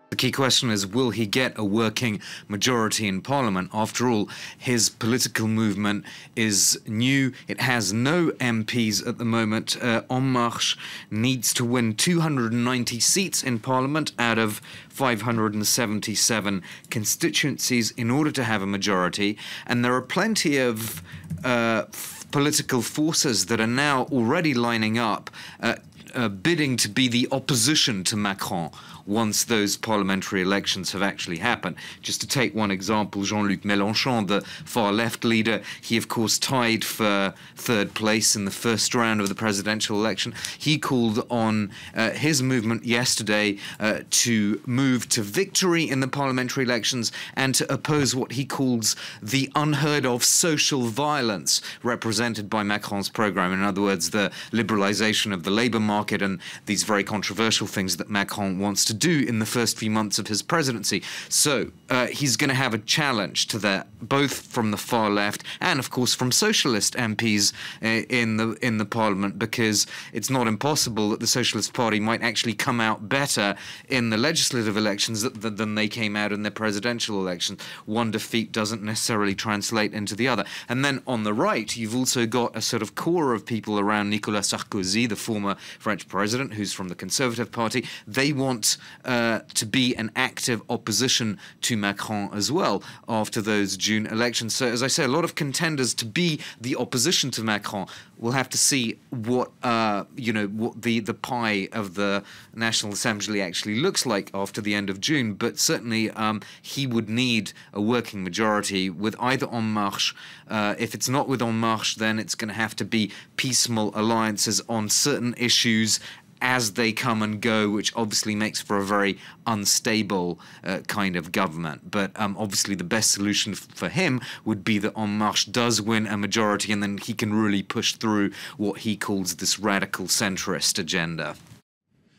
The key question is, will he get a working majority in Parliament? After all, his political movement is new. It has no MPs at the moment. En Marche needs to win 290 seats in Parliament out of 577 constituencies in order to have a majority. And there are plenty of political forces that are now already lining up bidding to be the opposition to Macron once those parliamentary elections have actually happened. Just to take one example, Jean-Luc Mélenchon, the far-left leader, he of course tied for third place in the first round of the presidential election. He called on his movement yesterday to move to victory in the parliamentary elections and to oppose what he calls the unheard-of social violence represented by Macron's program. In other words, the liberalization of the labor market and these very controversial things that Macron wants to do in the first few months of his presidency. So he's going to have a challenge to that, both from the far left and, of course, from socialist MPs in the parliament, because it's not impossible that the Socialist Party might actually come out better in the legislative elections than they came out in their presidential elections. One defeat doesn't necessarily translate into the other. And then on the right, you've also got a sort of core of people around Nicolas Sarkozy, the former French president, who's from the Conservative Party. They want to be an active opposition to Macron as well after those June elections. So, as I say, a lot of contenders to be the opposition to Macron. We'll have to see what what the pie of the National Assembly actually looks like after the end of June. But certainly, he would need a working majority with either En Marche. If it's not with En Marche, then it's going to have to be piecemeal alliances on certain issues as they come and go, which obviously makes for a very unstable kind of government. But obviously the best solution for him would be that En Marche does win a majority, and then he can really push through what he calls this radical centrist agenda.